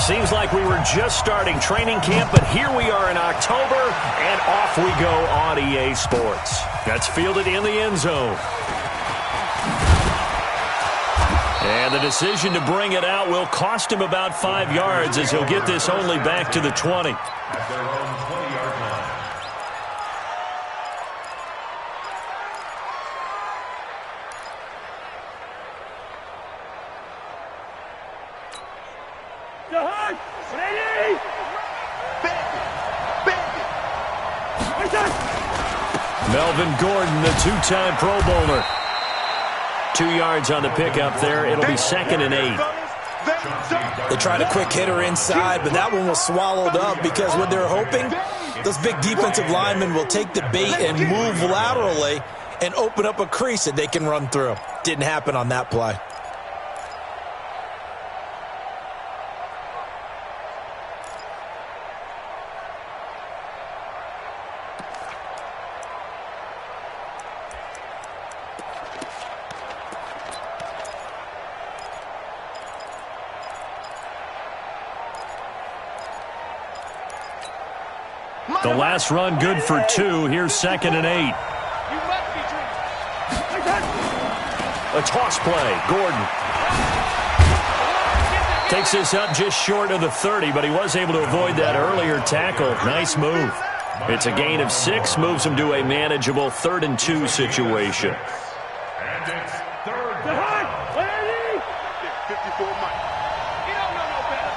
Seems like we were just starting training camp, but here we are in October, and off we go on EA Sports. That's fielded in the end zone. And the decision to bring it out will cost him about 5 yards as he'll get this only back to the 20. At their own 20-yard line. Melvin Gordon, the two-time Pro Bowler. 2 yards on the pickup there. It'll be 2nd and 8. They tried a quick hitter inside, but that one was swallowed up because what they're hoping, those big defensive linemen will take the bait and move laterally and open up a crease that they can run through. Didn't happen on that play. The last run good for 2. Here's 2nd and 8. A toss play. Gordon takes this up just short of the 30, but he was able to avoid that earlier tackle. Nice move. It's a gain of 6, moves him to a manageable 3rd and 2 situation. And it's 3rd down. 54 Mike. You don't know no better.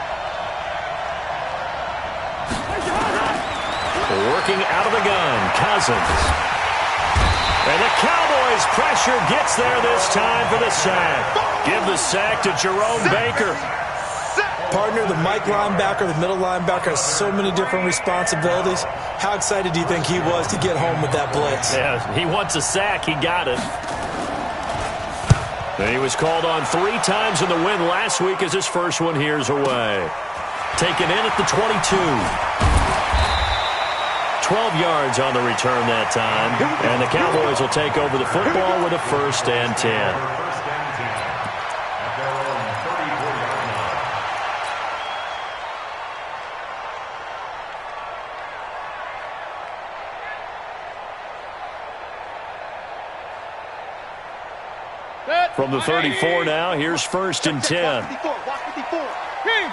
Working out of the gun, Cousins. And the Cowboys pressure gets there this time for the sack. Give the sack to Jerome Baker. Partner, the Mike linebacker, the middle linebacker has so many different responsibilities. How excited do you think he was to get home with that blitz? Yeah, he wants a sack. He got it. And he was called on 3 times in the win last week as his first one here's away. Taken in at the 22. 12 yards on the return that time. And the Cowboys will take over the football with a 1st and 10. At their own 34-yard line. From the 34 now, here's 1st and 10.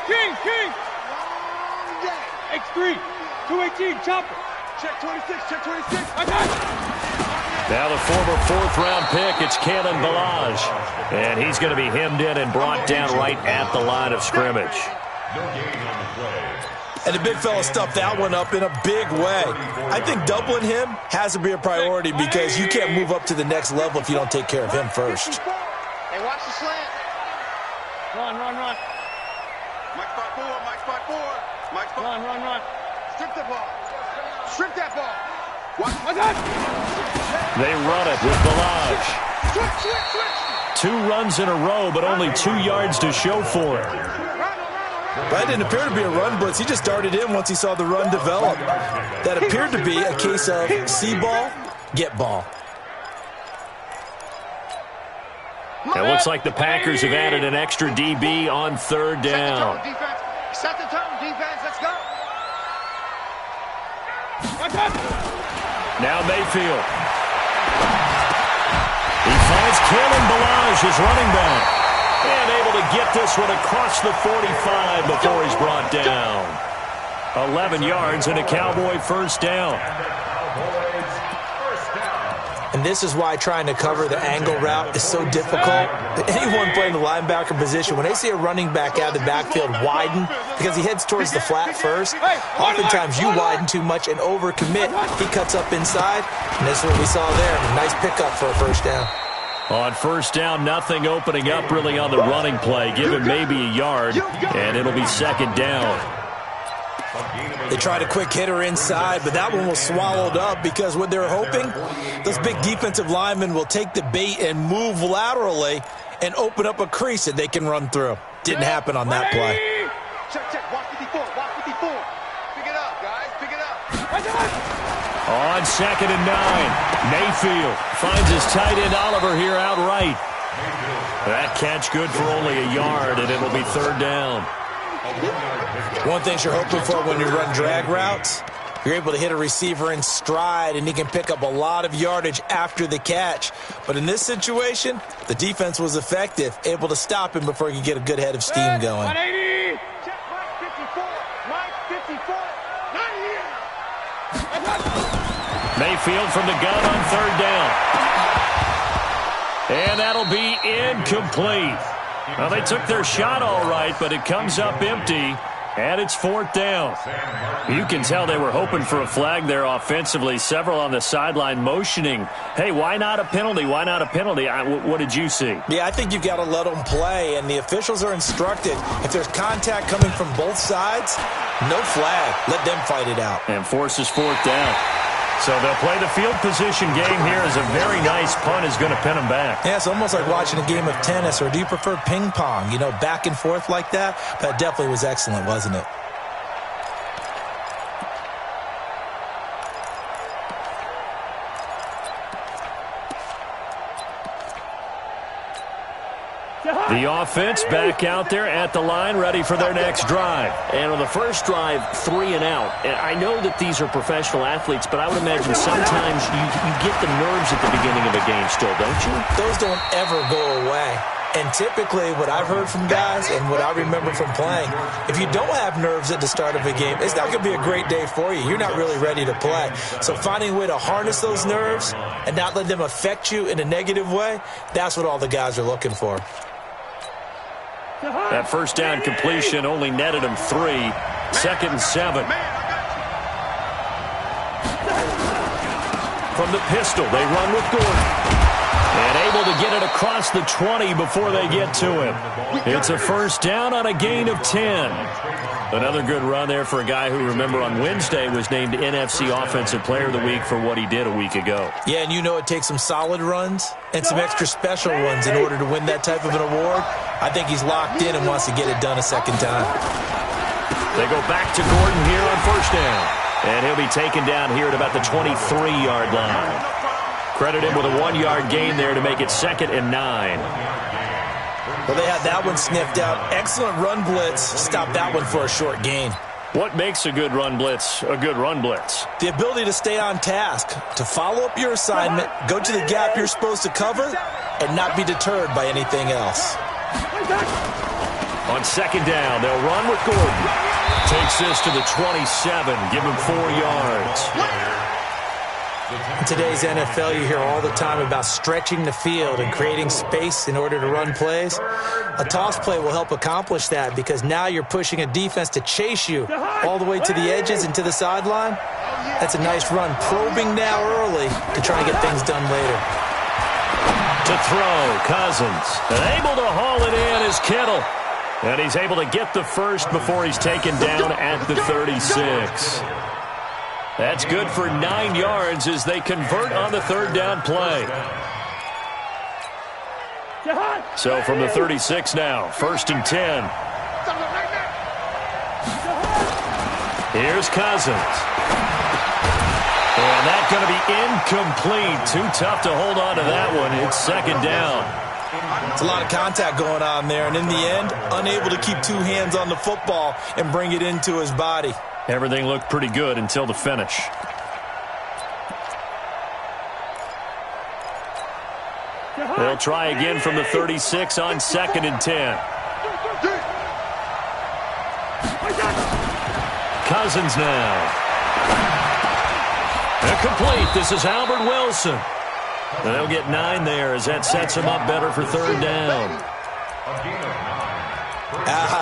King. X3, 218, chopper. Check 26, check 26. I got it. Now the former 4th-round pick, it's Kalen Ballage. And he's going to be hemmed in and brought down right at the line of scrimmage. No gain on the play. And the big fella stuffed that one up in a big way. I think doubling him has to be a priority because you can't move up to the next level if you don't take care of him first. Hey, watch the slant. Run. Mike spot 4, Mike spot 4. Mike spot. Run. Strip the ball. Strip that ball. What? I got it. They run it with Ballage. Switch. 2 runs in a row, but only 2 yards to show for it. That didn't appear to be a run blitz. He just darted in once he saw the run develop. That appeared to be a case of see ball, get ball. It looks like the Packers have added an extra DB on 3rd down. Set the tone, defense. Let's go. Now Mayfield. He finds Kalen Ballage, his running back. And able to get this one across the 45 before he's brought down. 11 yards and a Cowboy 1st down. And this is why trying to cover the angle route is so difficult. Anyone playing the linebacker position, when they see a running back out of the backfield widen because he heads towards the flat first, oftentimes you widen too much and overcommit. He cuts up inside, and this is what we saw there. Nice pickup for a 1st down. On 1st down, nothing opening up really on the running play. Give him maybe a yard, and it'll be 2nd down. They tried a quick hitter inside, but that one was swallowed up because what they're hoping, those big defensive linemen will take the bait and move laterally and open up a crease that they can run through. Didn't happen on that play. Check. Watch 54. Pick it up, guys. Pick it up. On 2nd and 9, Mayfield finds his tight end Oliver here outright. That catch good for only a yard, and it'll be 3rd down. One thing you're hoping for when you run drag routes, you're able to hit a receiver in stride, and he can pick up a lot of yardage after the catch. But in this situation, the defense was effective, able to stop him before he could get a good head of steam going. 180. Check Mike 54. Mike 54. 90. Mayfield from the gun on third down. And that'll be incomplete. Well, they took their shot all right, but it comes up empty. And it's fourth down. You can tell they were hoping for a flag there offensively. Several on the sideline motioning, hey, why not a penalty? Why not a penalty? What did you see? Yeah, I think you've got to let them play, and the officials are instructed. If there's contact coming from both sides, no flag. Let them fight it out. And forces fourth down. So they'll play the field position game here as a very nice punt is going to pin them back. Yeah, it's almost like watching a game of tennis, or do you prefer ping pong? You know, back and forth like that? That definitely was excellent, wasn't it? The offense back out there at the line, ready for their next drive. And on the first drive, 3 and out. And I know that these are professional athletes, but I would imagine sometimes you get the nerves at the beginning of a game still, don't you? Those don't ever go away. And typically what I've heard from guys and what I remember from playing, if you don't have nerves at the start of a game, it's not going to be a great day for you. You're not really ready to play. So finding a way to harness those nerves and not let them affect you in a negative way, that's what all the guys are looking for. That first down completion only netted him 3. 2nd and 7. From the pistol, they run with Gordon. And able to get it across the 20 before they get to him. It's a first down on a gain of 10. Another good run there for a guy who, remember, on Wednesday was named NFC Offensive Player of the Week for what he did a week ago. Yeah, and you know it takes some solid runs and some extra special ones in order to win that type of an award. I think he's locked in and wants to get it done a second time. They go back to Gordon here on first down. And he'll be taken down here at about the 23-yard line. Credit him with a 1-yard gain there to make it 2nd and 9. Well, they had that one sniffed out. Excellent run blitz. Stop that one for a short gain. What makes a good run blitz a good run blitz? The ability to stay on task, to follow up your assignment, go to the gap you're supposed to cover, and not be deterred by anything else. On 2nd down, they'll run with Gordon. Takes this to the 27, give him 4 yards. In today's NFL, you hear all the time about stretching the field and creating space in order to run plays. A toss play will help accomplish that because now you're pushing a defense to chase you all the way to the edges and to the sideline. That's a nice run. Probing now early to try and get things done later. To throw, Cousins. And able to haul it in is Kittle. And he's able to get the first before he's taken down at the 36. That's good for 9 yards as they convert on the 3rd down play. So from the 36 now, 1st and 10. Here's Cousins. And that's going to be incomplete. Too tough to hold on to that one. It's 2nd down. It's a lot of contact going on there, and in the end, unable to keep 2 hands on the football and bring it into his body. Everything looked pretty good until the finish. They'll try again from the 36 on 2nd and 10. Cousins now. Incomplete. This is Albert Wilson. And they'll get 9 there as that sets him up better for 3rd down.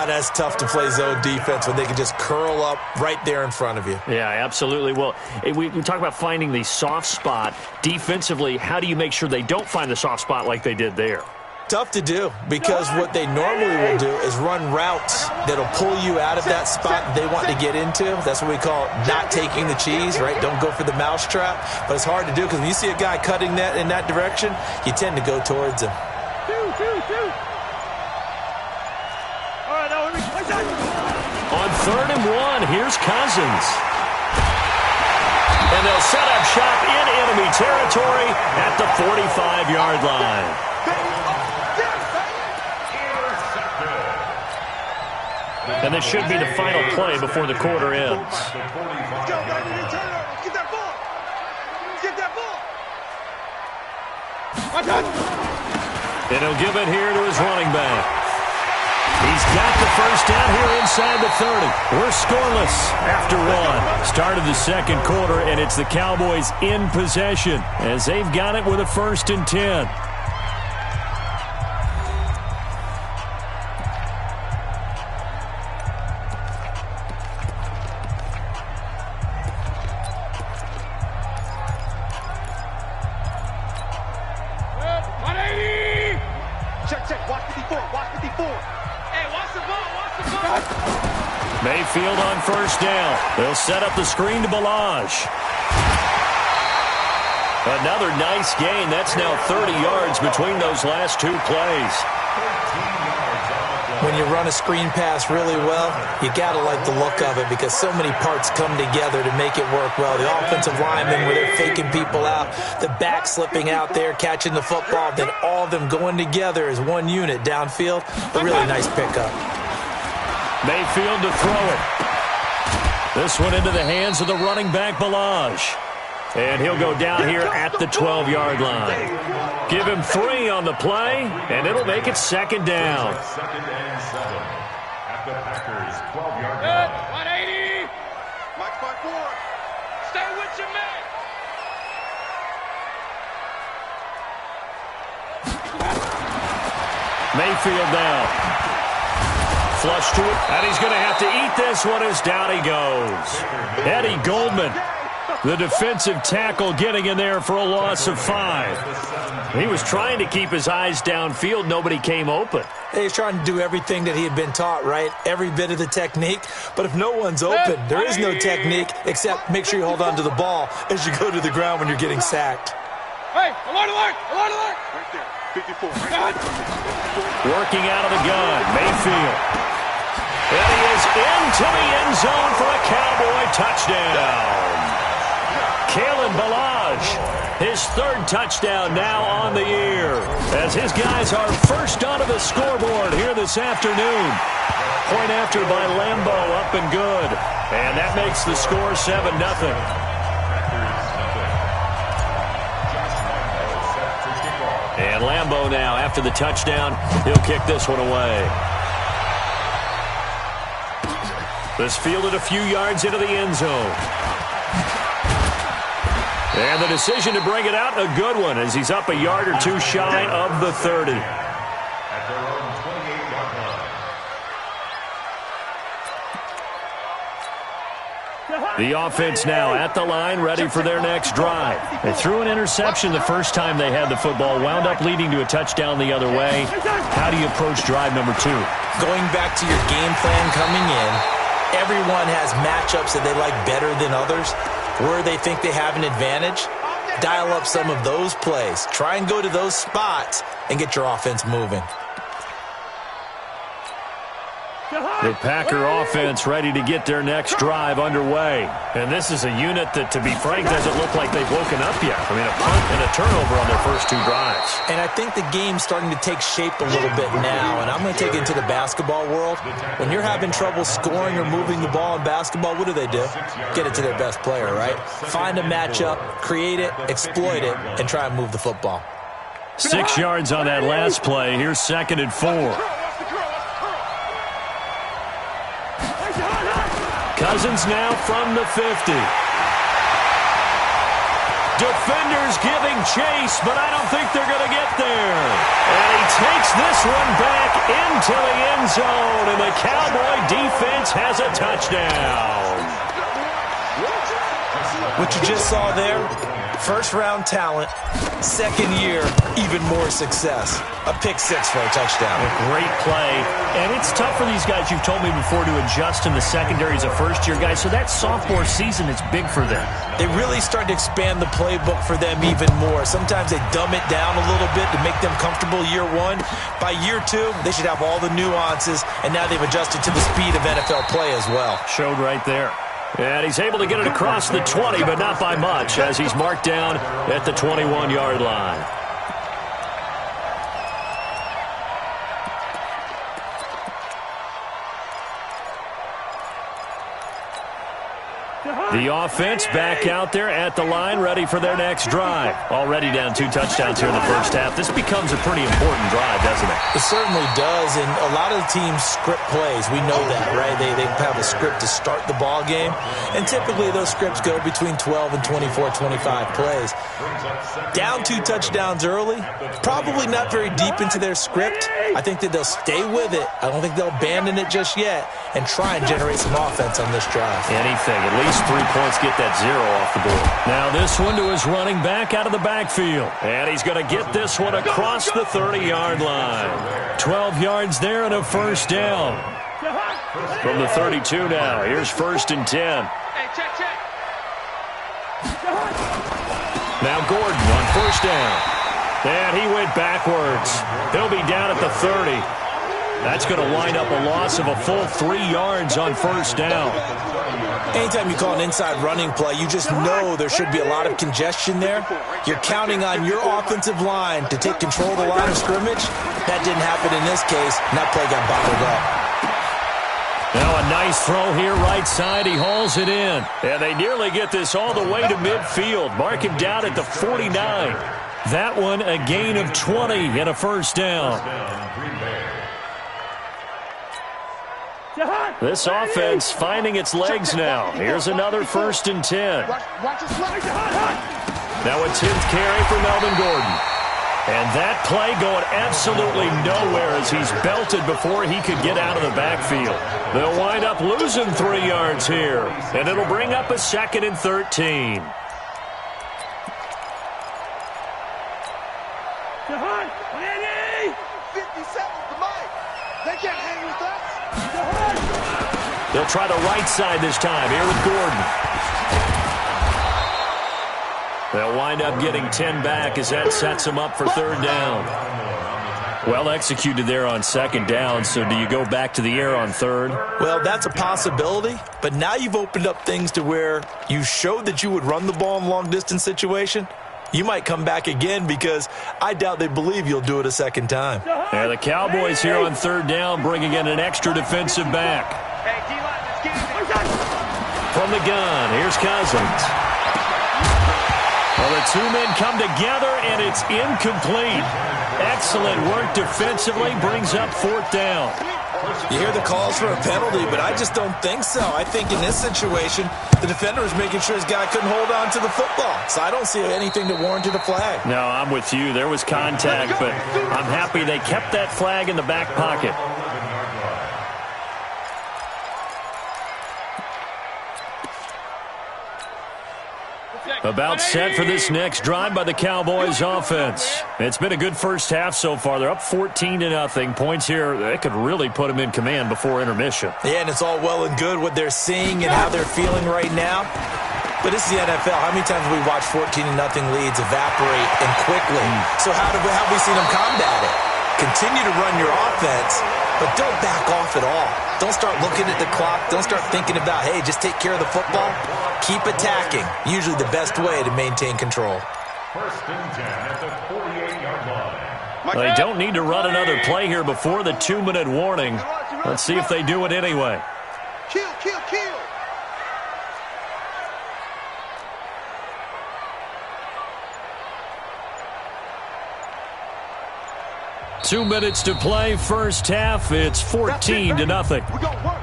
That's tough to play zone defense when they can just curl up right there in front of you. Yeah, absolutely. Well, we talk about finding the soft spot. Defensively, how do you make sure they don't find the soft spot like they did there? Tough to do because what they normally will do is run routes that'll pull you out of that spot they want to get into. That's what we call not taking the cheese, right? Don't go for the mousetrap. But it's hard to do because when you see a guy cutting that in that direction, you tend to go towards him. On 3rd and 1, here's Cousins. And they'll set up shop in enemy territory at the 45-yard line. And this should be the final play before the quarter ends. Let's go, baby. Let's get that ball. Let's get that ball. And he'll give it here to his running back. He's got the first down here inside the 30. We're scoreless after one. Start of the second quarter, and it's the Cowboys in possession as they've got it with a 1st and 10. Mayfield on first down. They'll set up the screen to Balaj. Another nice gain. That's now 30 yards between those last 2 plays. When you run a screen pass really well, you got to like the look of it because so many parts come together to make it work well. The offensive linemen, where they're faking people out, the back slipping out there, catching the football, then all of them going together as one unit downfield. A really nice pickup. Mayfield to throw it. This one into the hands of the running back, Balaj. And he'll go down here at the 12-yard line. Give him 3 on the play, and it'll make it 2nd down. 2nd and 7 at the Packers' 12-yard line. 180. Mike 5-4. Stay with your man. Mayfield now. Flush to it, and he's going to have to eat this one as down he goes. Eddie Goldman, the defensive tackle, getting in there for a loss of 5. He was trying to keep his eyes downfield. Nobody came open. He's trying to do everything that he had been taught, right? Every bit of the technique. But if no one's open, there is no technique except make sure you hold on to the ball as you go to the ground when you're getting sacked. Hey, alert, alert, alert, alert. Right there. 54. Working out of the gun, Mayfield. And he is into the end zone for a Cowboy touchdown. Kalen Balaj, his 3rd touchdown now on the year, as his guys are first onto the scoreboard here this afternoon. Point after by Lambo, up and good. And that makes the score 7-0. And Lambo now, after the touchdown, he'll kick this one away. This fielded a few yards into the end zone. And the decision to bring it out, a good one, as he's up a yard or 2 shy of the 30. At their own 28-yard line. The offense now at the line, ready for their next drive. They threw an interception the first time they had the football, wound up leading to a touchdown the other way. How do you approach drive number 2? Going back to your game plan coming in, everyone has matchups that they like better than others. Where they think they have an advantage, dial up some of those plays. Try and go to those spots and get your offense moving. The Packer offense ready to get their next drive underway. And this is a unit that, to be frank, doesn't look like they've woken up yet. I mean, a punt and a turnover on their first 2 drives. And I think the game's starting to take shape a little bit now. And I'm going to take it into the basketball world. When you're having trouble scoring or moving the ball in basketball, what do? Get it to their best player, right? Find a matchup, create it, exploit it, and try and move the football. 6 yards on that last play. Here's 2nd and 4. Cousins now from the 50. Defenders giving chase, but I don't think they're going to get there. And he takes this one back into the end zone, and the Cowboy defense has a touchdown. What you just saw there, first-round talent, 2nd year, even more success. A pick-6 for a touchdown. A great play. And it's tough for these guys, you've told me before, to adjust in the secondary as a first-year guy. So that sophomore season is big for them. They really start to expand the playbook for them even more. Sometimes they dumb it down a little bit to make them comfortable year 1. By year 2, they should have all the nuances, and now they've adjusted to the speed of NFL play as well. Showed right there. And he's able to get it across the 20, but not by much, as he's marked down at the 21-yard line. The offense back out there at the line, ready for their next drive. Already down 2 touchdowns here in the first half. This becomes a pretty important drive, doesn't it? It certainly does, and a lot of the teams script plays. We know that, right? They have a script to start the ball game, and typically those scripts go between 12 and 24, 25 plays. Down 2 touchdowns early, probably not very deep into their script. I think that they'll stay with it. I don't think they'll abandon it just yet and try and generate some offense on this drive. Anything, at least 3 points, get that 0 off the board. Now this one to his running back out of the backfield. And he's going to get this one across the 30-yard line. 12 yards there and a first down. From the 32 now, here's 1st and 10. Hey, check. Now Gordon on 1st down. And he went backwards. He'll be down at the 30. That's going to wind up a loss of a full 3 yards on 1st down. Anytime you call an inside running play, you just know there should be a lot of congestion there. You're counting on your offensive line to take control of the line of scrimmage. That didn't happen in this case, and that play got bottled up. Now a nice throw here right side. He hauls it in. And they nearly get this all the way to midfield. Mark him down at the 49. That one a gain of 20 and a first down. This offense finding its legs now. Here's another 1st and 10. Now a 10th carry for Melvin Gordon. And that play going absolutely nowhere as he's belted before he could get out of the backfield. They'll wind up losing 3 yards here. And it'll bring up a 2nd and 13. They can't hang with us. They'll try the right side this time here with Gordon. They'll wind up getting 10 back as that sets them up for 3rd down. Well executed there on 2nd down, so do you go back to the air on 3rd? Well, that's a possibility, but now you've opened up things to where you showed that you would run the ball in a long-distance situation. You might come back again because I doubt they believe you'll do it a 2nd time. Yeah, the Cowboys here on 3rd down bringing in an extra defensive back. Hey, D-line, let's get it. From the gun, here's Cousins. Well, the 2 men come together, and it's incomplete. Excellent work defensively, brings up 4th down. You hear the calls for a penalty, but I just don't think so. I think in this situation, the defender was making sure his guy couldn't hold on to the football. So I don't see anything that warranted a flag. No, I'm with you. There was contact, but I'm happy they kept that flag in the back pocket. About set for this next drive by the Cowboys offense. It's been a good first half so far. They're up 14-0. Points here, they could really put them in command before intermission. Yeah, and it's all well and good what they're seeing and how they're feeling right now. But this is the NFL. How many times have we watched 14-0 leads evaporate and quickly? So how have we seen them combat it? Continue to run your offense, but don't back off at all. Don't start looking at the clock. Don't start thinking about, hey, just take care of the football. Keep attacking. Usually the best way to maintain control. 1st and 10 at the 48-yard line. They don't need to run another play here before the 2-minute warning. Let's see if they do it anyway. Kill. 2 minutes to play, first half. It's 14-0. We're going to work.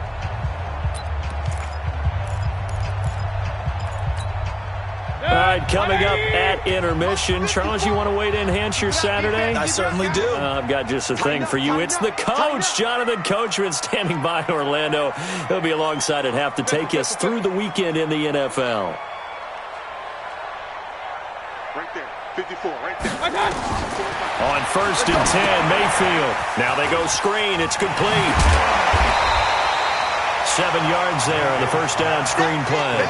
All right, coming up at intermission. Charles, you want to wait to enhance your Saturday? I certainly do. I've got just a thing for you. It's the coach, Jonathan Coachman, standing by in Orlando. He'll be alongside at half to take us through the weekend in the NFL. Right there. 54, right there. On 1st and 10, Mayfield. Now they go screen. It's complete. 7 yards there on the first down screen play.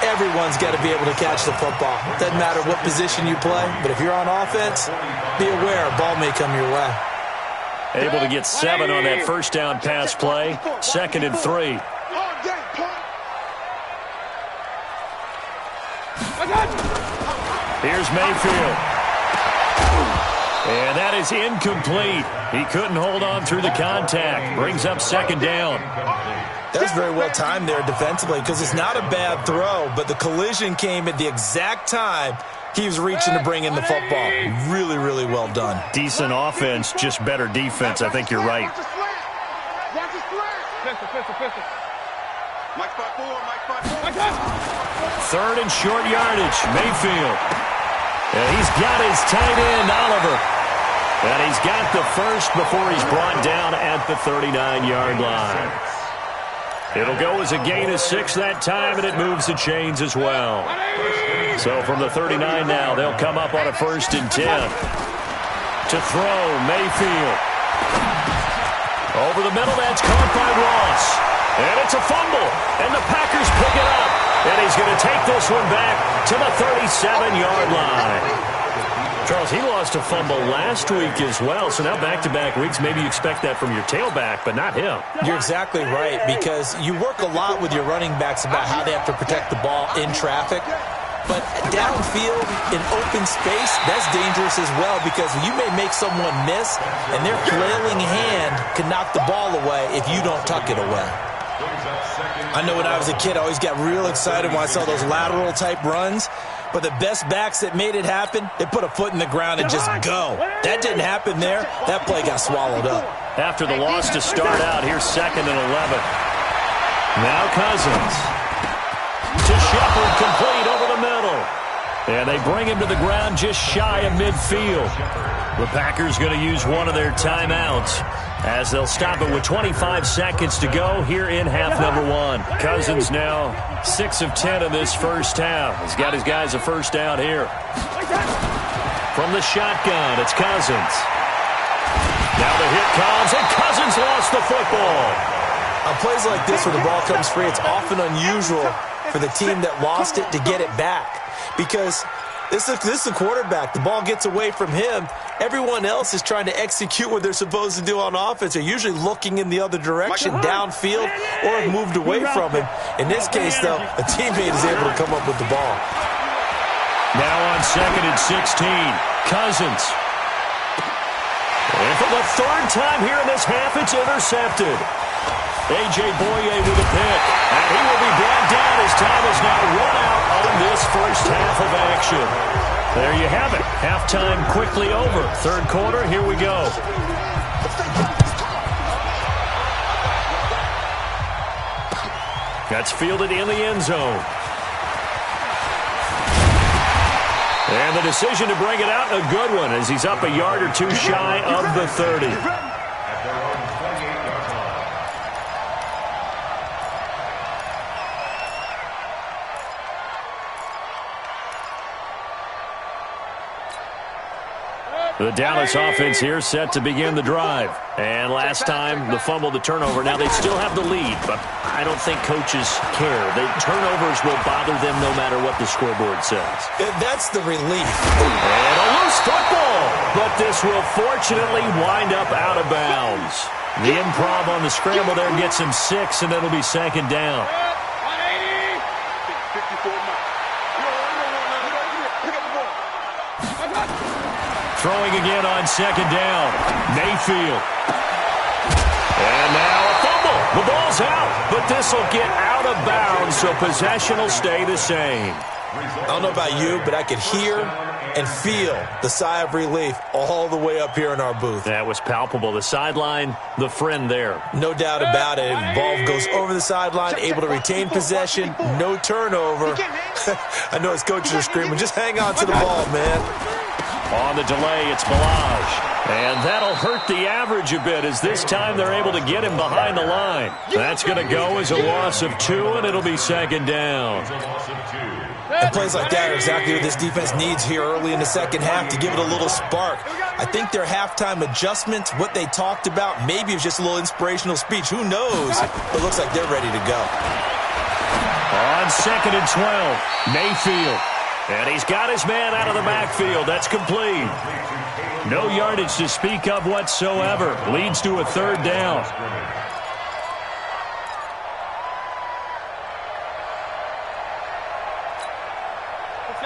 Everyone's got to be able to catch the football. Doesn't matter what position you play, but if you're on offense, be aware a ball may come your way. Able to get 7 on that first down pass play. 2nd and 3. Here's Mayfield. And that is incomplete. He couldn't hold on through the contact. Brings up second down. That was very well timed there defensively because it's not a bad throw, but the collision came at the exact time he was reaching to bring in the football. Really, really well done. Decent offense, just better defense. I think you're right. Watch the slant. Pistol. Mike 5-4. Third and short yardage. Mayfield. And he's got his tight end, Oliver. And he's got the first before he's brought down at the 39-yard line. It'll go as a gain of 6 that time, and it moves the chains as well. So from the 39 now, they'll come up on a 1st and 10. To throw, Mayfield. Over the middle, that's caught by Ross. And it's a fumble, and the Packers pick it up. And he's going to take this one back to the 37-yard line. Charles, he lost a fumble last week as well, so now back-to-back weeks, maybe you expect that from your tailback, but not him. You're exactly right, because you work a lot with your running backs about how they have to protect the ball in traffic, but downfield in open space, that's dangerous as well, because you may make someone miss, and their flailing hand can knock the ball away if you don't tuck it away. I know when I was a kid, I always got real excited when I saw those lateral-type runs. But the best backs that made it happen, they put a foot in the ground and just go. That didn't happen there. That play got swallowed up. After the loss to start out, here's 2nd and 11. Now Cousins. To Shepard, complete over the middle. And they bring him to the ground just shy of midfield. The Packers going to use one of their timeouts as they'll stop it with 25 seconds to go here in half number 1. Cousins now 6 of 10 in this first half. He's got his guys a first down here. From the shotgun, it's Cousins. Now the hit comes, and Cousins lost the football. On plays like this where the ball comes free, it's often unusual for the team that lost it to get it back. Because this is the quarterback. The ball gets away from him. Everyone else is trying to execute what they're supposed to do on offense. They're usually looking in the other direction, downfield, or have moved away from him. In this case, though, a teammate is able to come up with the ball. Now on 2nd and 16, Cousins. And for the 3rd time here in this half, it's intercepted. A.J. Boye with a pick. And he will be brought down as time has now run out on this first half of action. There you have it. Halftime quickly over. 3rd quarter, here we go. That's fielded in the end zone. And the decision to bring it out, a good one, as he's up a yard or 2 shy of the 30. The Dallas offense here set to begin the drive. And last time, the fumble, the turnover. Now, they still have the lead, but I don't think coaches care. The turnovers will bother them no matter what the scoreboard says. That's the relief. And a loose football, but this will fortunately wind up out of bounds. The improv on the scramble there gets him 6, and it'll be 2nd down. 54 Throwing again on 2nd down. Mayfield. And now a fumble. The ball's out, but this will get out of bounds, so possession will stay the same. I don't know about you, but I could hear and feel the sigh of relief all the way up here in our booth. That was palpable. The sideline, the friend there. No doubt about it. Ball goes over the sideline, able to retain possession, no turnover. I know his coaches are screaming, just hang on to the ball, man. On the delay, it's Ballage. And that'll hurt the average a bit, as this time they're able to get him behind the line. That's going to go as a loss of 2, and it'll be 2nd down. And plays like that are exactly what this defense needs here early in the second half to give it a little spark. I think their halftime adjustments, what they talked about, maybe it was just a little inspirational speech. Who knows? But it looks like they're ready to go. On 2nd and 12, Mayfield. And he's got his man out of the backfield. That's complete. No yardage to speak of whatsoever. Leads to a 3rd down.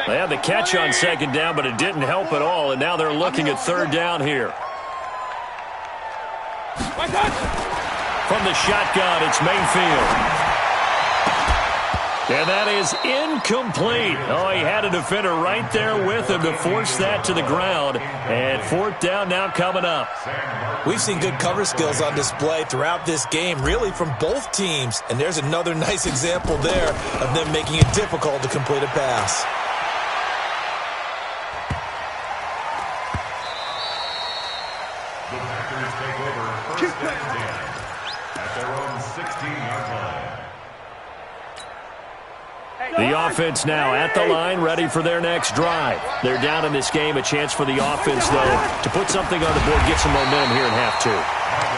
They had the catch on 2nd down, but it didn't help at all. And now they're looking at 3rd down here. From the shotgun, it's Mayfield. And that is incomplete. Oh, he had a defender right there with him to force that to the ground. And fourth down now coming up. We've seen good cover skills on display throughout this game, really from both teams. And there's another nice example there of them making it difficult to complete a pass. The Packers take over first and 10 at their own 16-yard line. The offense now at the line, ready for their next drive. They're down in this game. A chance for the offense, though, to put something on the board, get some momentum here in half two.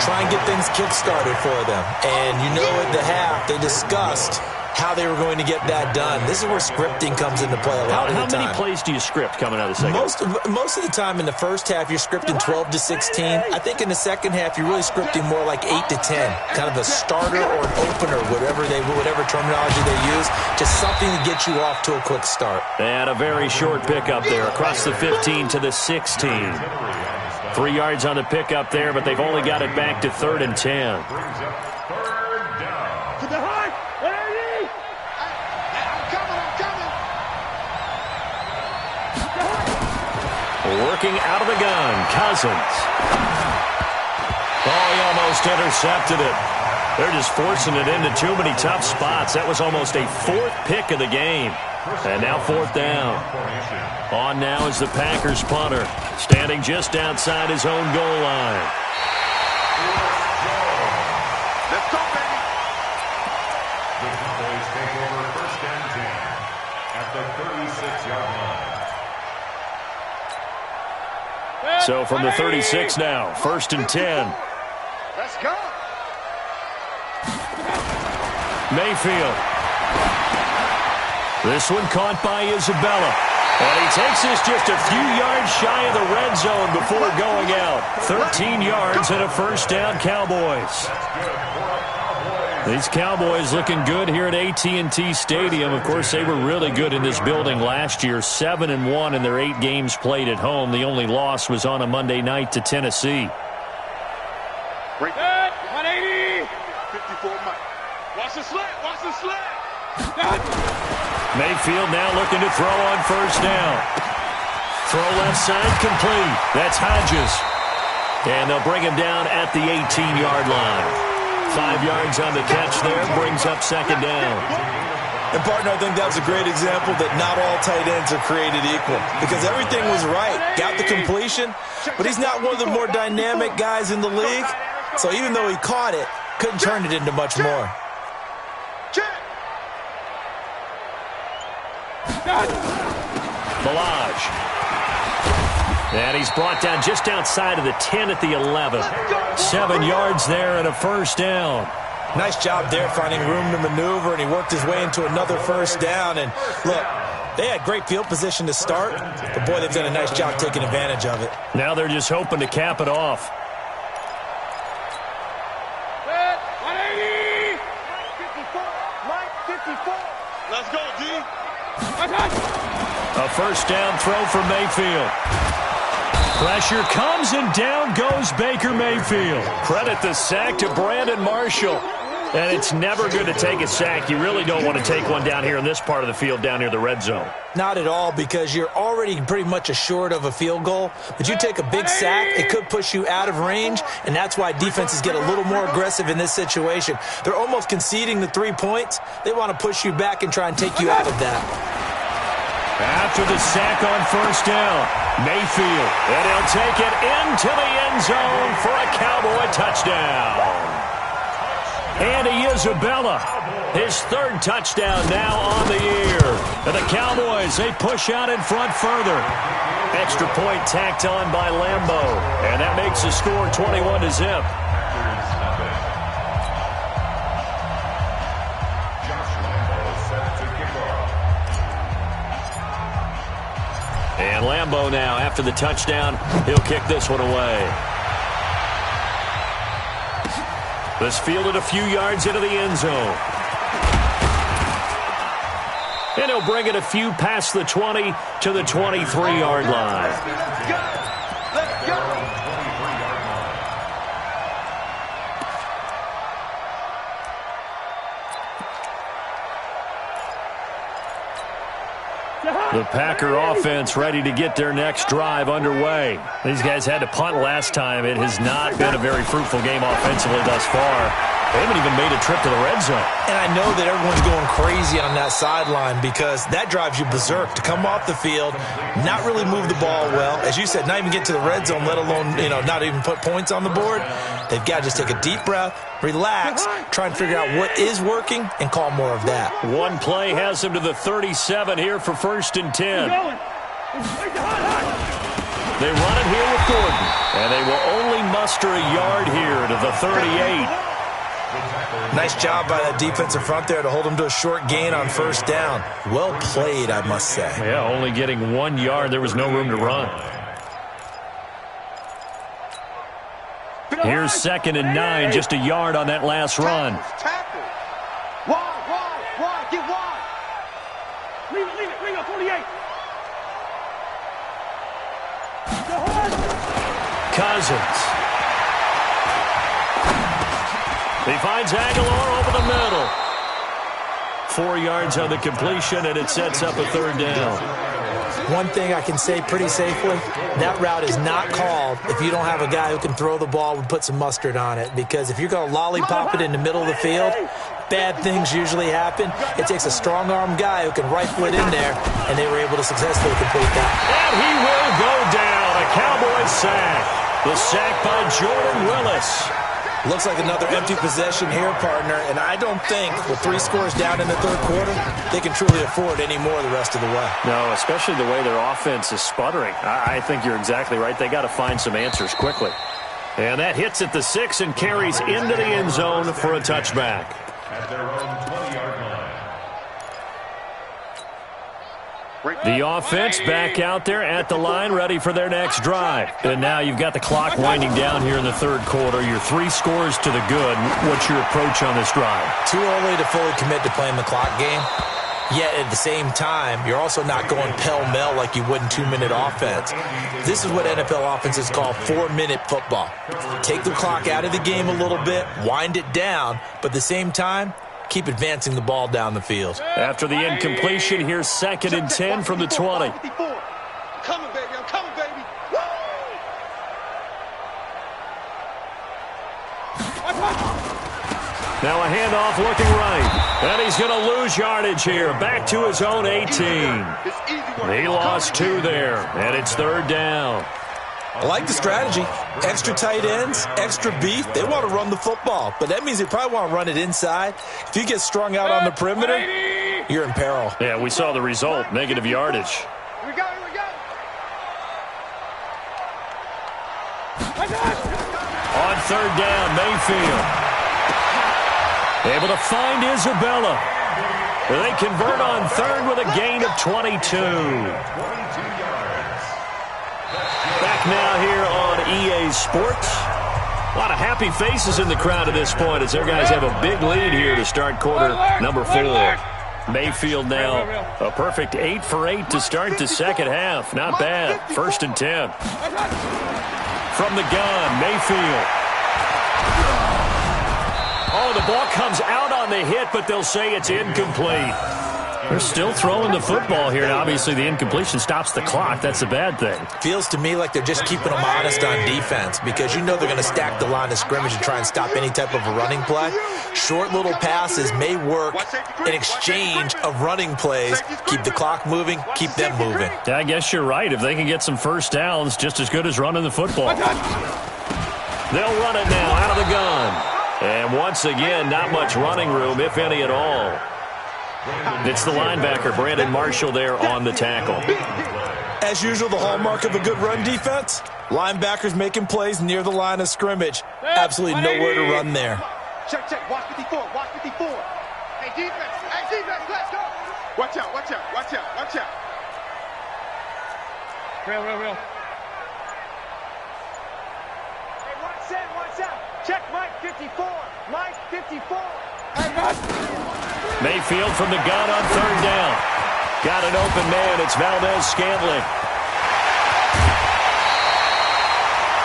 Try and get things kick-started for them. And you know at the half, they discussed how they were going to get that done. This is where scripting comes into play a lot of the time. How many plays do you script coming out of the second? Most of the time in the first half, you're scripting 12 to 16. I think in the second half, you're really scripting more like 8 to 10. Kind of a starter or an opener, whatever terminology they use. Just something to get you off to a quick start. And a very short pickup there across the 15 to the 16. 3 yards on the pickup there, but they've only got it back to 3rd and 10. Working out of the gun, Cousins. Oh, he almost intercepted it. They're just forcing it into too many tough spots. That was almost a 4th pick of the game. And now 4th down. On now is the Packers punter, standing just outside his own goal line. Let's go, baby. The Cowboys take over first and 10 at the 36-yard line. So from the 36 now, 1st and 10. Let's go. Mayfield. This one caught by Isabella. And he takes this just a few yards shy of the red zone before going out. 13 yards and a first down, Cowboys. These Cowboys looking good here at AT&T Stadium. Of course, they were really good in this building last year. 7-1 in their 8 games played at home. The only loss was on a Monday night to Tennessee. Break. 180. 54 Mike. Watch the slant. Watch the slant. Mayfield now looking to throw on first down. Throw left side complete. That's Hodges. And they'll bring him down at the 18-yard line. 5 yards on the catch there, brings up 2nd down. And, partner, I think that's a great example that not all tight ends are created equal because everything was right. Got the completion, but he's not one of the more dynamic guys in the league. So even though he caught it, couldn't turn it into much more. Balaj. And he's brought down just outside of the 10 at the 11. 7 yards there and a first down. Nice job there finding room to maneuver, and he worked his way into another first down. And look, they had great field position to start, but boy, they've done a nice job taking advantage of it. Now they're just hoping to cap it off. 180. Mike 54. Let's go, D. A first down throw for Mayfield. Pressure comes and down goes Baker Mayfield. Credit the sack to Brandon Marshall. And it's never good to take a sack. You really don't want to take one down here in this part of the field down near the red zone. Not at all, because you're already pretty much assured of a field goal. But you take a big sack, it could push you out of range, and that's why defenses get a little more aggressive in this situation. They're almost conceding the 3 points. They want to push you back and try and take you out of that. After the sack on first down, Mayfield, and he'll take it into the end zone for a Cowboy touchdown. Andy Isabella, his 3rd touchdown now on the year. And the Cowboys, they push out in front further. Extra point tacked on by Lambo, and that makes the score 21-0. And Lambo now, after the touchdown, he'll kick this one away. This fielded a few yards into the end zone. And he'll bring it a few past the 20 to the 23-yard line. The Packer offense ready to get their next drive underway. These guys had to punt last time. It has not been a very fruitful game offensively thus far. They haven't even made a trip to the red zone. And I know that everyone's going crazy on that sideline because that drives you berserk to come off the field, not really move the ball well. As you said, not even get to the red zone, let alone, not even put points on the board. They've got to just take a deep breath, relax, try and figure out what is working, and call more of that. One play has them to the 37 here for 1st and 10. They run it here with Gordon, and they will only muster a yard here to the 38. Nice job by that defensive front there to hold them to a short gain on 1st down. Well played, I must say. Yeah, only getting 1 yard. There was no room to run. Here's 2nd and 9, just a yard on that last run. Wide, get wide. Leave it, 48. Cousins. He finds Aguilar over the middle. 4 yards on the completion, and it sets up a 3rd down. One thing I can say pretty safely, that route is not called if you don't have a guy who can throw the ball and put some mustard on it. Because if you're going to lollipop it in the middle of the field, bad things usually happen. It takes a strong-arm guy who can rifle it in there, and they were able to successfully complete that. And he will go down. A Cowboys sack. The sack by Jordan Willis. Looks like another empty possession here, partner, and I don't think with 3 scores down in the 3rd quarter, they can truly afford any more the rest of the way. No, especially the way their offense is sputtering. I think you're exactly right. They got to find some answers quickly. And that hits at the 6 and carries into the end zone for a touchback. At their own 20-yard line. The offense back out there at the line, ready for their next drive. And now you've got the clock winding down here in the 3rd quarter. You're 3 scores to the good. What's your approach on this drive? Too early to fully commit to playing the clock game. Yet at the same time, you're also not going pell-mell like you would in 2-minute offense. This is what NFL offenses call 4-minute football. Take the clock out of the game a little bit, wind it down, but at the same time, keep advancing the ball down the field. After the incompletion, here's 2nd and 10 from the 20. I'm coming, baby. I'm coming, baby. Now a handoff looking right. And he's going to lose yardage here. Back to his own 18. He lost 2 there, and it's 3rd down. I like the strategy. Extra tight ends, extra beef. They want to run the football, but that means they probably want to run it inside. If you get strung out on the perimeter, you're in peril. Yeah, we saw the result, negative yardage. Here we go. On 3rd down, Mayfield. Able to find Isabella. They convert on 3rd with a gain of 22. Back now here on EA Sports. A lot of happy faces in the crowd at this point as their guys have a big lead here to start quarter number 4. Mayfield now a perfect 8 for 8 to start the second half. Not bad. 1st and 10. From the gun, Mayfield. Oh, the ball comes out on the hit, but they'll say it's incomplete. They're still throwing the football here. Obviously, the incompletion stops the clock. That's a bad thing. Feels to me like they're just keeping them honest on defense because you know they're going to stack the line of scrimmage and try and stop any type of a running play. Short little passes may work in exchange of running plays. Keep the clock moving, keep them moving. I guess you're right. If they can get some first downs, just as good as running the football. They'll run it now out of the gun. And once again, not much running room, if any at all. It's the linebacker, Brandon Marshall, there on the tackle. As usual, the hallmark of a good run defense, linebackers making plays near the line of scrimmage. Absolutely nowhere to run there. Check. Watch 54. Hey, defense, let's go. Watch out. Real. Hey, watch out. Check Mike 54. Mayfield from the gun on 3rd down. Got an open man. It's Valdez-Scantling.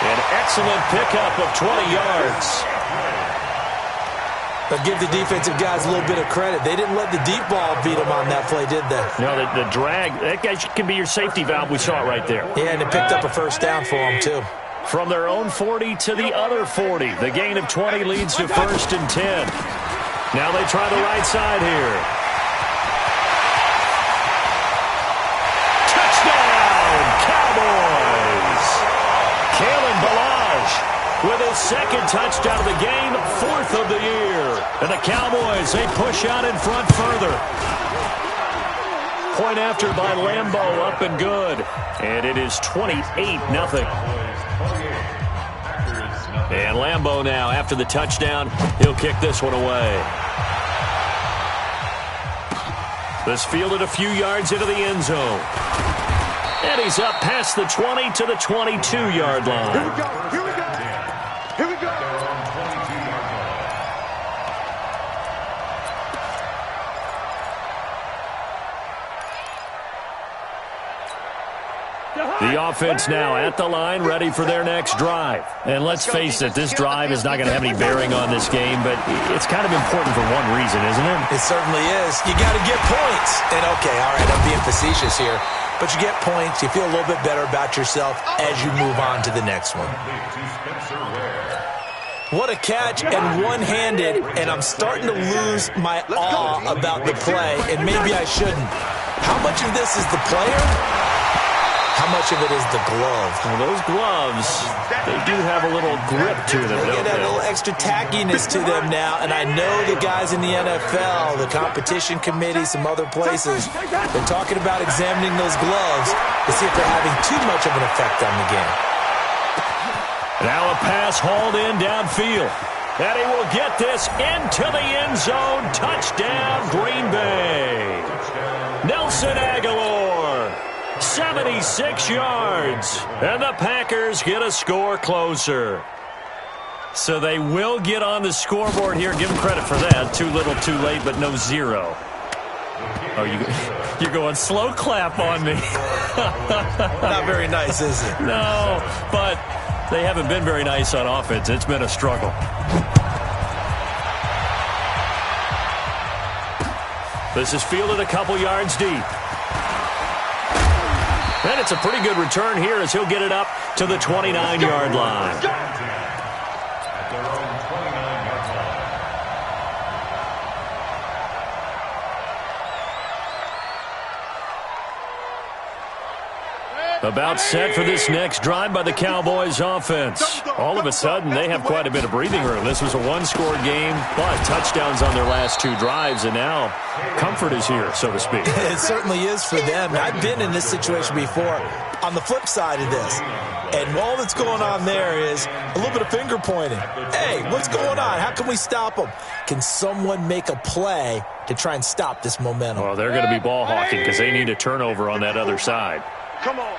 An excellent pickup of 20 yards. But give the defensive guys a little bit of credit. They didn't let the deep ball beat them on that play, did they? No, the drag, that guy can be your safety valve. We saw it right there. Yeah, and it picked up a first down for them, too. From their own 40 to the other 40. The gain of 20 leads to 1st and 10. Now they try the right side here. Touchdown, Cowboys! Kalen Ballage with his second touchdown of the game, 4th of the year. And the Cowboys, they push out in front further. Point after by Lambeau, up and good. And it is 28-0. And Lambeau now, after the touchdown, he'll kick this one away. This fielded a few yards into the end zone. And he's up past the 20 to the 22-yard line. Here we go. Here we go. Here we go. The offense now at the line, ready for their next drive. And let's face it, this drive is not going to have any bearing on this game, but it's kind of important for one reason, isn't it? It certainly is. You got to get points. And, okay, all right, I'm being facetious here. But you get points, you feel a little bit better about yourself as you move on to the next one. What a catch, and one-handed, and I'm starting to lose my awe about the play, and maybe I shouldn't. How much of this is the player? How much of it is the glove? Well, those gloves, they do have a little grip to them, They don't get that they? little extra tackiness to them now, and I know the guys in the NFL, the competition committee, some other places, they're talking about examining those gloves to see if they're having too much of an effect on the game. Now a pass hauled in downfield. And he will get this into the end zone. Touchdown, Green Bay. Nelson Aguilar, 76 yards. And the Packers get a score closer. So they will get on the scoreboard here. Give them credit for that. Too little, too late, but no zero. Oh, you're going slow clap on me. Not very nice, is it? No, but they haven't been very nice on offense. It's been a struggle. This is fielded a couple yards deep. And it's a pretty good return here as he'll get it up to the 29-yard line. About set for this next drive by the Cowboys offense. All of a sudden, they have quite a bit of breathing room. This was a one-score game, but touchdowns on their last two drives, and now comfort is here, so to speak. It certainly is for them. I've been in this situation before on the flip side of this. And all that's going on there is a little bit of finger pointing. Hey, what's going on? How can we stop them? Can someone make a play to try and stop this momentum? Well, they're going to be ball hawking because they need a turnover on that other side. Come on.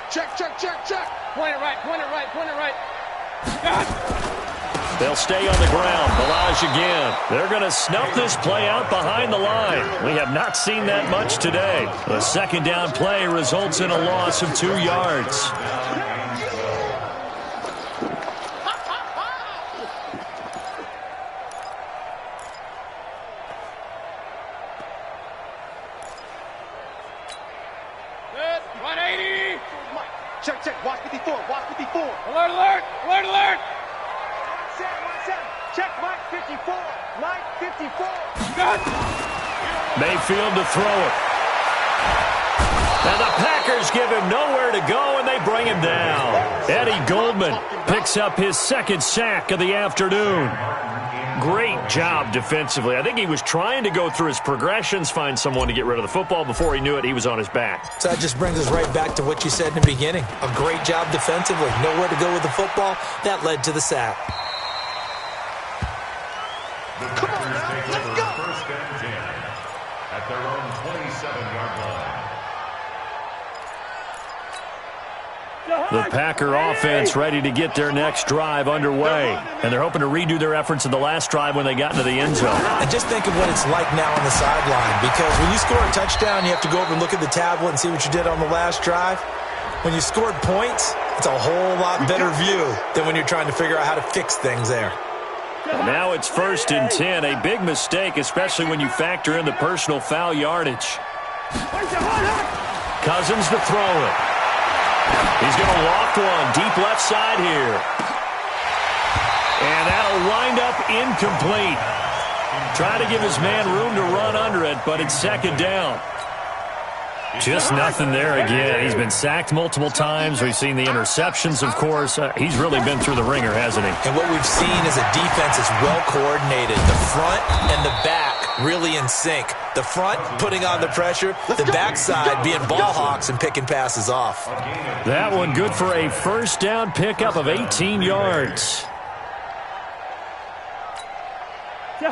Check, check, check, check. Point it right, point it right, point it right. They'll stay on the ground. Ballage again. They're going to snuff this play out behind the line. We have not seen that much today. The second down play results in a loss of 2 yards. Check, check. Watch 54. Watch 54. Alert, alert, alert, alert. Check Mike 54. Mike 54. Mayfield to throw it. And the Packers give him nowhere to go, and they bring him down. Eddie Goldman picks up his second sack of the afternoon. Great job defensively. I think he was trying to go through his progressions, find someone to get rid of the football. Before he knew it, he was on his back. So that just brings us right back to what you said in the beginning. A great job defensively. Nowhere to go with the football. That led to the sack. Come on, now. Let's go. First and 10 at their own 27-yard line. The Packer offense ready to get their next drive underway. And they're hoping to redo their efforts in the last drive when they got into the end zone. And just think of what it's like now on the sideline. Because when you score a touchdown, you have to go over and look at the tablet and see what you did on the last drive. When you scored points, it's a whole lot better view than when you're trying to figure out how to fix things there. And now it's 1st and 10. A big mistake, especially when you factor in the personal foul yardage. Cousins to throw it. He's going to loft one deep left side here. And that'll wind up incomplete. Trying to give his man room to run under it, but it's 2nd down. Just nothing there again. He's been sacked multiple times. We've seen the interceptions, of course. He's really been through the ringer, hasn't he? And what we've seen is a defense is well coordinated. The front and the back really in sync. The front putting on the pressure, the backside being ball hawks and picking passes off. That one good for a 1st down pickup of 18 yards.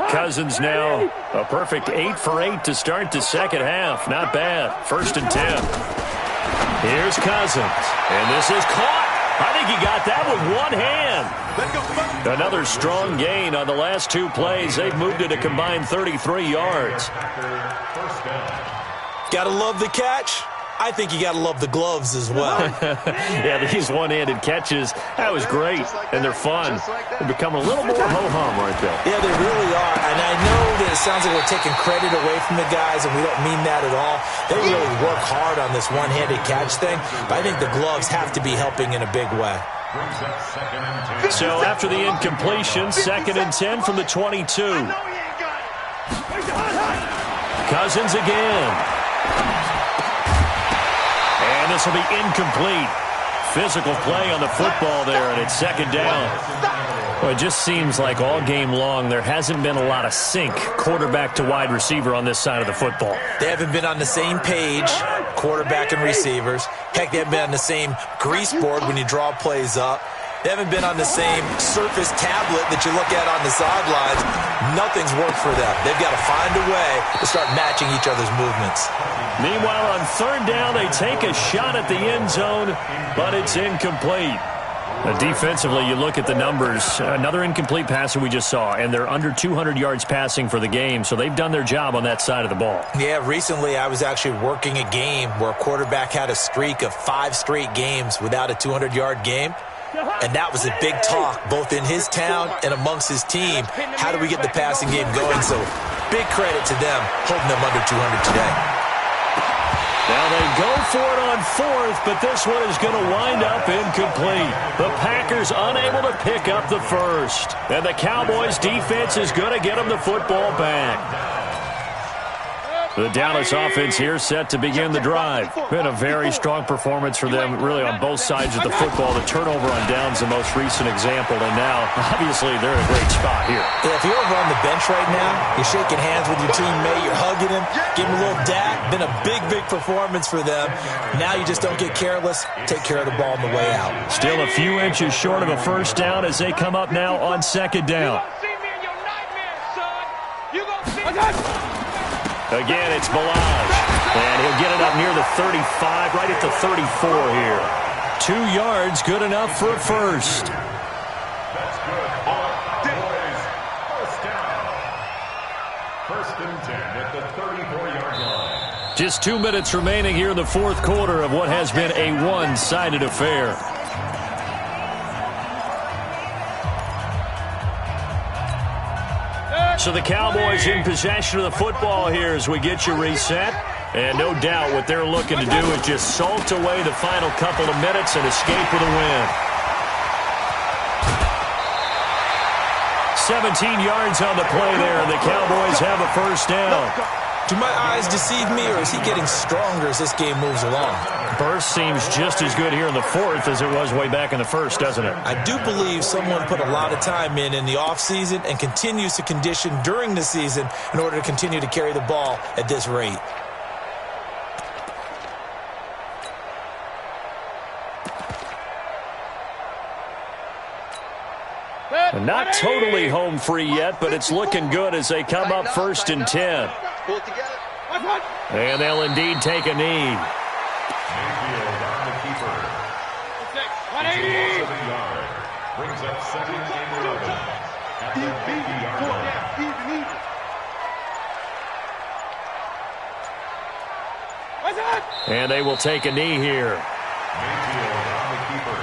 Cousins now a perfect 8 for 8 to start the 2nd half. Not bad. 1st and 10. Here's Cousins. And this is caught. I think he got that with one hand. Another strong gain on the last 2 plays. They've moved it a combined 33 yards. Gotta love the catch. I think you gotta love the gloves as well. Yeah, these one-handed catches, that was great, and they're fun. They're becoming a little more ho-hum, aren't they? Yeah, they really are, and I know that it sounds like we're taking credit away from the guys, and we don't mean that at all. They really work hard on this one-handed catch thing, but I think the gloves have to be helping in a big way. So after the incompletion, 2nd and 10 from the 22. Cousins again. And this will be incomplete. Physical play on the football there, and it's 2nd down. Well, it just seems like all game long there hasn't been a lot of sync quarterback to wide receiver on this side of the football. They haven't been on the same page, quarterback and receivers. Heck, they haven't been on the same grease board when you draw plays up. They haven't been on the same Surface tablet that you look at on the sidelines. Nothing's worked for them. They've got to find a way to start matching each other's movements. Meanwhile, on 3rd down, they take a shot at the end zone, but it's incomplete. Defensively, you look at the numbers. Another incomplete passer we just saw, and they're under 200 yards passing for the game, so they've done their job on that side of the ball. Yeah, recently I was actually working a game where a quarterback had a streak of 5 straight games without a 200-yard game. And that was a big talk, both in his town and amongst his team. How do we get the passing game going? So big credit to them holding them under 200 today. Now they go for it on 4th, but this one is going to wind up incomplete. The Packers unable to pick up the 1st. And the Cowboys defense is going to get them the football back. The Dallas offense here set to begin the drive. Been a very strong performance for them, really, on both sides of the football. The turnover on downs the most recent example, and now, obviously, they're in a great spot here. Yeah, if you're over on the bench right now, you're shaking hands with your teammate, you're hugging him, giving him a little dap. Been a big, big performance for them. Now you just don't get careless. Take care of the ball on the way out. Still a few inches short of a 1st down as they come up now on 2nd down. Again, it's Balaj, and he'll get it up near the 35, right at the 34 here. 2 yards, good enough for a 1st. That's good. Cowboys, 1st down. 1st and 10 at the 34-yard line. Just 2 minutes remaining here in the 4th quarter of what has been a one-sided affair. So the Cowboys in possession of the football here as we get you reset. And no doubt what they're looking to do is just salt away the final couple of minutes and escape with a win. 17 yards on the play there, and the Cowboys have a 1st down. Do my eyes deceive me, or is he getting stronger as this game moves along? Burst seems just as good here in the 4th as it was way back in the 1st, doesn't it? I do believe someone put a lot of time in the offseason and continues to condition during the season in order to continue to carry the ball at this rate. Not totally home free yet, but it's looking good as they come up 1st and 10. And they'll indeed take a knee. Mayfield on the keeper. 180. Loss of a yard. Brings up 2nd and 11 at the 50-yard line. And they will take a knee here. Mayfield on the keeper.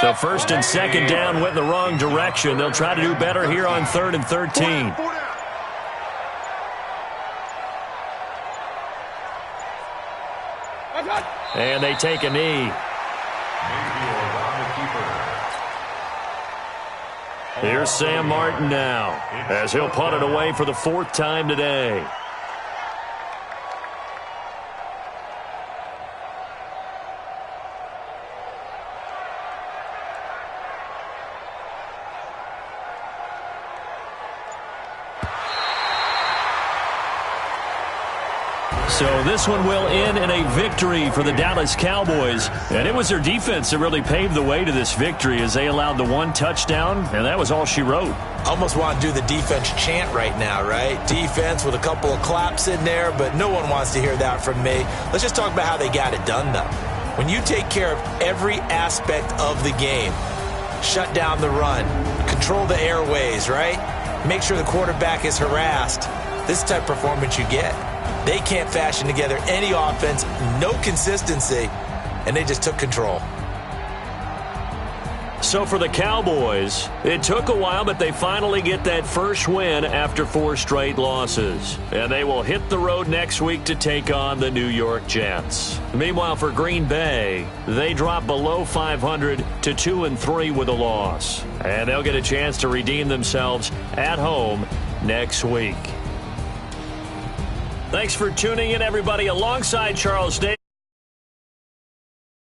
So first and second down went in the wrong direction. They'll try to do better here on 3rd and 13. And they take a knee. Here's Sam Martin now, as he'll punt it away for the 4th time today. So this one will end in a victory for the Dallas Cowboys. And it was their defense that really paved the way to this victory as they allowed the 1 touchdown, and that was all she wrote. Almost want to do the defense chant right now, right? Defense with a couple of claps in there, but no one wants to hear that from me. Let's just talk about how they got it done, though. When you take care of every aspect of the game, shut down the run, control the airways, right? Make sure the quarterback is harassed. This type of performance you get. They can't fashion together any offense, no consistency, and they just took control. So for the Cowboys, it took a while, but they finally get that first win after 4 straight losses. And they will hit the road next week to take on the New York Jets. Meanwhile, for Green Bay, they drop below 500 to 2-3 with a loss. And they'll get a chance to redeem themselves at home next week. Thanks for tuning in, everybody, alongside Charles Davis.